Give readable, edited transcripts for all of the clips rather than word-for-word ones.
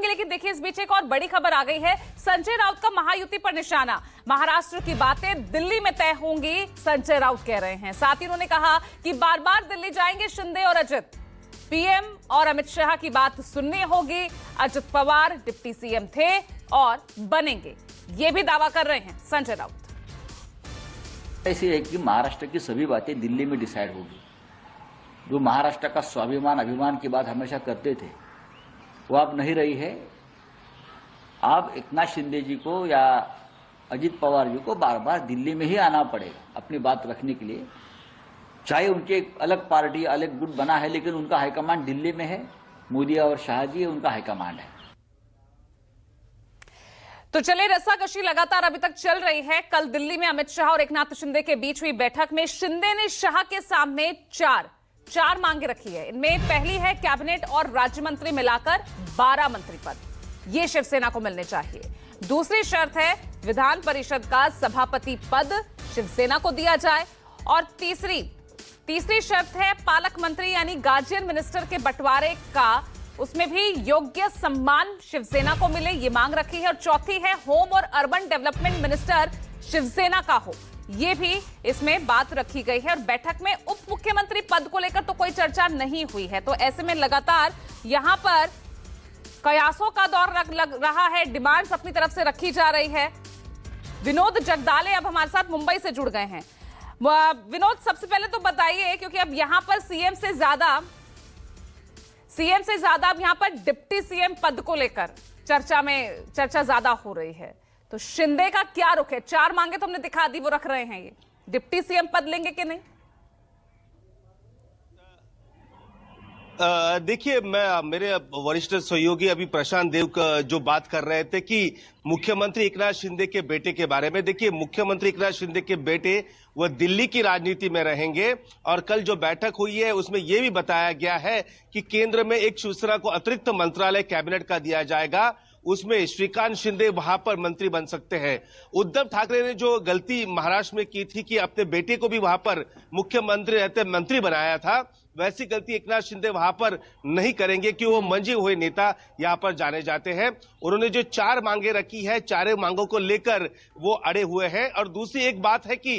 लेकिन देखिए इस बीच एक और बड़ी खबर आ गई है। संजय राउत का महायुति पर निशाना। महाराष्ट्र की बातें दिल्ली में तय होंगी, संजय राउत कह रहे हैं। साथ ही उन्होंने कहा कि बार बार दिल्ली जाएंगे शिंदे और अजित। पीएम और अमित शाह की बात सुननी होगी। अजित पवार डिप्टी सीएम थे और बनेंगे, ये भी दावा कर रहे हैं संजय राउत। ऐसी है कि महाराष्ट्र की सभी बातें दिल्ली में डिसाइड होगी। जो महाराष्ट्र का स्वाभिमान अभिमान की बात हमेशा करते थे वो अब नहीं रही है। अब एकनाथ शिंदे जी को या अजित पवार जी को बार बार दिल्ली में ही आना पड़ेगा अपनी बात रखने के लिए। चाहे उनके एक अलग पार्टी अलग गुट बना है, लेकिन उनका हाईकमांड दिल्ली में है। मोदी और शाह जी उनका हाईकमांड है। तो चले, रस्साकशी लगातार अभी तक चल रही है। कल दिल्ली में अमित शाह और एकनाथ शिंदे के बीच हुई बैठक में शिंदे ने शाह के सामने चार मांगे रखी है। इनमें पहली है कैबिनेट और राज्य मंत्री मिलाकर 12 मंत्री पद, ये शिवसेना को मिलने चाहिए। दूसरी शर्त है विधान परिषद का सभापति पद शिवसेना को दिया जाए। और तीसरी शर्त है पालक मंत्री यानी गार्जियन मिनिस्टर के बंटवारे का, उसमें भी योग्य सम्मान शिवसेना को मिले, ये मांग रखी है। और चौथी है होम और अर्बन डेवलपमेंट मिनिस्टर शिवसेना का हो, ये भी इसमें बात रखी गई है। और बैठक में उप मुख्यमंत्री पद को लेकर तो कोई चर्चा नहीं हुई है। तो ऐसे में लगातार यहां पर कयासों का दौर लग रहा है, डिमांड्स अपनी तरफ से रखी जा रही है। विनोद जगदाले अब हमारे साथ मुंबई से जुड़ गए हैं। विनोद, सबसे पहले तो बताइए, क्योंकि अब यहां पर सीएम से ज्यादा अब यहां पर डिप्टी सीएम पद को लेकर चर्चा ज्यादा हो रही है। तो शिंदे का क्या रुख है? 4 मांगे तो हमने दिखा दी, वो रख रहे हैं। ये डिप्टी सीएम पद लेंगे कि नहीं? देखिए, मेरे वरिष्ठ सहयोगी अभी प्रशांत देव जो बात कर रहे थे कि मुख्यमंत्री एकनाथ शिंदे के बेटे के बारे में। देखिए, मुख्यमंत्री एकनाथ शिंदे के बेटे वह दिल्ली की राजनीति में रहेंगे। और कल जो बैठक हुई है उसमें यह भी बताया गया है कि केंद्र में एक शिवसेना को अतिरिक्त मंत्रालय कैबिनेट का दिया जाएगा, उसमें श्रीकांत शिंदे वहां पर मंत्री बन सकते हैं। उद्धव ठाकरे ने जो गलती महाराष्ट्र में की थी कि अपने बेटे को भी वहां पर मुख्यमंत्री रहते मंत्री बनाया था, वैसी गलती एकनाथ शिंदे वहां पर नहीं करेंगे कि वो मंजे हुए नेता यहां पर जाने जाते हैं। उन्होंने जो 4 मांगे रखी है, 4 मांगों को लेकर वो अड़े हुए हैं। और दूसरी एक बात है कि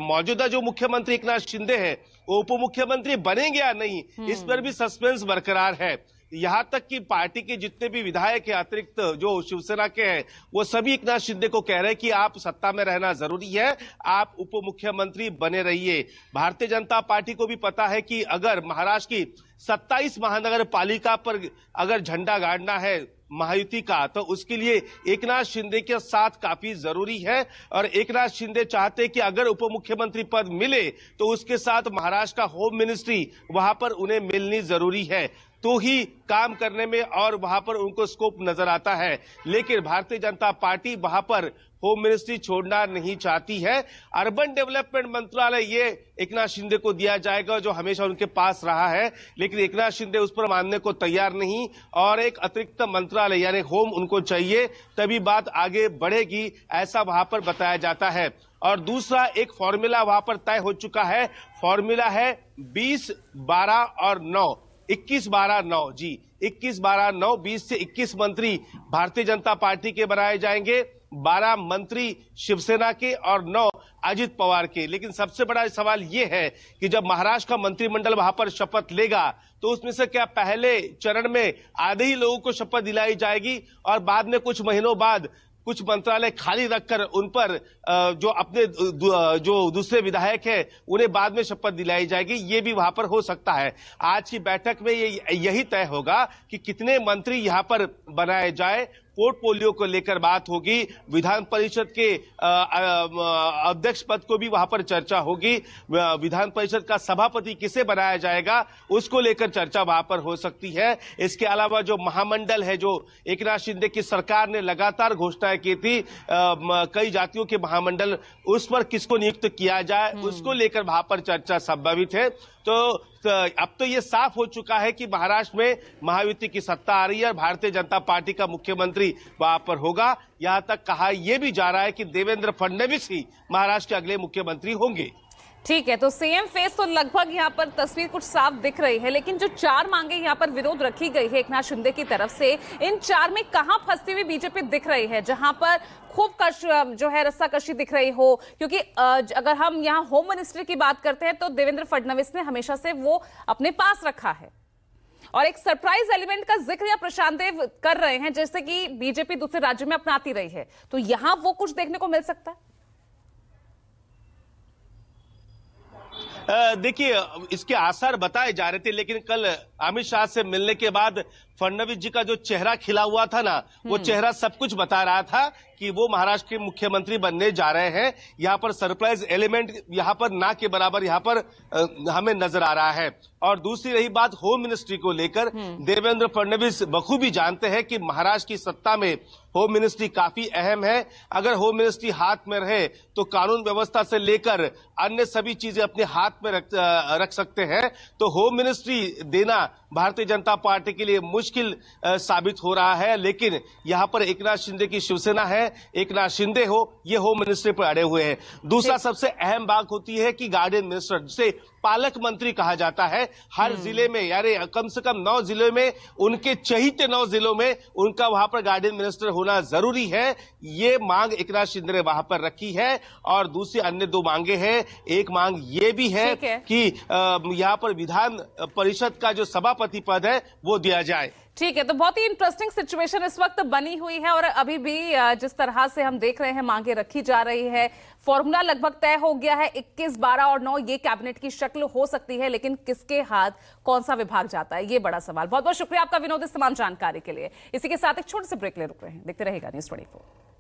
मौजूदा जो मुख्यमंत्री एकनाथ शिंदे हैं वो उप मुख्यमंत्री बनेंगे या नहीं, इस पर भी सस्पेंस बरकरार है। यहां तक कि पार्टी के जितने भी विधायक हैं अतिरिक्त जो शिवसेना के हैं, वो सभी एकनाथ शिंदे को कह रहे हैं कि आप सत्ता में रहना जरूरी है, आप उप मुख्यमंत्री बने रहिए। भारतीय जनता पार्टी को भी पता है कि अगर महाराष्ट्र की 27 महानगर पालिका पर अगर झंडा गाड़ना है महायुति का, तो उसके लिए एकनाथ शिंदे के साथ काफी जरूरी है। और एकनाथ शिंदे चाहते कि अगर उप मुख्यमंत्री पद मिले तो उसके साथ महाराष्ट्र का होम मिनिस्ट्री वहां पर उन्हें मिलनी जरूरी है, तो ही काम करने में और वहां पर उनको स्कोप नजर आता है। लेकिन भारतीय जनता पार्टी वहां पर होम मिनिस्ट्री छोड़ना नहीं चाहती है। अर्बन डेवलपमेंट मंत्रालय ये एकनाथ शिंदे को दिया जाएगा, जो हमेशा उनके पास रहा है, लेकिन एकनाथ शिंदे उस पर मानने को तैयार नहीं। और एक अतिरिक्त मंत्रालय यानी होम उनको चाहिए, तभी बात आगे बढ़ेगी, ऐसा वहां पर बताया जाता है। और दूसरा एक फॉर्मूला वहां पर तय हो चुका है। फॉर्मूला है 20, 12 और 9, 21, 12, 9 जी, 21, 12, 9, 20 से 21 मंत्री भारतीय जनता पार्टी के बनाए जाएंगे, 12 मंत्री शिवसेना के और 9 अजित पवार के। लेकिन सबसे बड़ा सवाल यह है कि जब महाराष्ट्र का मंत्रिमंडल वहां पर शपथ लेगा तो उसमें से क्या पहले चरण में आधे ही लोगों को शपथ दिलाई जाएगी और बाद में कुछ महीनों बाद कुछ मंत्रालय खाली रखकर उन पर जो अपने जो दूसरे विधायक हैं उन्हें बाद में शपथ दिलाई जाएगी, ये भी वहां पर हो सकता है। आज की बैठक में यही तय होगा कि कितने मंत्री यहां पर बनाए जाए। पोर्टफोलियो को लेकर बात होगी, विधान परिषद के अध्यक्ष पद को भी वहां पर चर्चा होगी, विधान परिषद का सभापति किसे बनाया जाएगा उसको लेकर चर्चा वहां पर हो सकती है। इसके अलावा जो महामंडल है, जो एकनाथ शिंदे की सरकार ने लगातार घोषणाएं की थी, कई जातियों के महामंडल, उस पर किसको नियुक्त किया जाए उसको लेकर वहां पर चर्चा संभावित है। तो अब तो ये साफ हो चुका है कि महाराष्ट्र में महायुति की सत्ता आ रही है, भारतीय जनता पार्टी का मुख्यमंत्री वहां पर होगा। यहां तक कहा यह भी जा रहा है कि देवेंद्र फडणवीस ही महाराष्ट्र के अगले मुख्यमंत्री होंगे। ठीक है, तो सेम फेस तो लगभग यहाँ पर तस्वीर कुछ साफ दिख रही है, लेकिन जो 4 मांगे यहाँ पर विरोध रखी गई है एकनाथ शिंदे की तरफ से, इन 4 में कहां फंसती हुई बीजेपी दिख रही है जहां पर खूब जो है रस्साकशी दिख रही हो? क्योंकि अगर हम यहाँ होम मिनिस्ट्री की बात करते हैं तो देवेंद्र फडणवीस ने हमेशा से वो अपने पास रखा है, और एक सरप्राइज एलिमेंट का जिक्र या प्रशांत देव कर रहे हैं जैसे कि बीजेपी दूसरे राज्यों में अपनाती रही है, तो यहां वो कुछ देखने को मिल सकता है? देखिए, इसके आसार बताए जा रहे थे, लेकिन कल अमित शाह से मिलने के बाद फडणवीस जी का जो चेहरा खिला हुआ था ना, वो चेहरा सब कुछ बता रहा था कि वो महाराष्ट्र के मुख्यमंत्री बनने जा रहे हैं। यहाँ पर सरप्राइज एलिमेंट यहाँ पर ना के बराबर यहाँ पर हमें नजर आ रहा है। और दूसरी रही बात होम मिनिस्ट्री को लेकर, देवेंद्र फडणवीस बखूबी जानते हैं कि महाराष्ट्र की सत्ता में होम मिनिस्ट्री काफी अहम है। अगर होम मिनिस्ट्री हाथ में रहे तो कानून व्यवस्था से लेकर अन्य सभी चीजें अपने हाथ में रख सकते हैं। तो होम मिनिस्ट्री देना भारतीय जनता पार्टी के लिए मुश्किल साबित हो रहा है। लेकिन यहाँ पर एकनाथ शिंदे की शिवसेना है, एकनाथ शिंदे हो, ये होम मिनिस्ट्री पर अड़े हुए हैं। दूसरा सबसे अहम बात होती है कि गार्डियन मिनिस्टर, जिसे पालक मंत्री कहा जाता है, हर जिले में यानी कम से कम 9 जिलों में, उनके चहीते 9 जिलों में उनका वहां पर गार्डियन मिनिस्टर होना जरूरी है। ये मांग एकनाथ शिंदे ने वहां पर रखी है। और दूसरी अन्य 2 मांगे हैं। एक मांग ये भी है कि यहाँ पर विधान परिषद का जो सभापति पद है वो दिया जाए। ठीक है, तो बहुत ही इंटरेस्टिंग सिचुएशन इस वक्त बनी हुई है, और अभी भी जिस तरह से हम देख रहे हैं मांगे रखी जा रही है, फॉर्मूला लगभग तय हो गया है। 21, 12 और 9 ये कैबिनेट की शक्ल हो सकती है, लेकिन किसके हाथ कौन सा विभाग जाता है, ये बड़ा सवाल। बहुत बहुत शुक्रिया आपका विनोद इस तमाम जानकारी के लिए। इसी के साथ एक छोटे से ब्रेक ले रुक रहे हैं, देखते रहेगा न्यूज़ 24।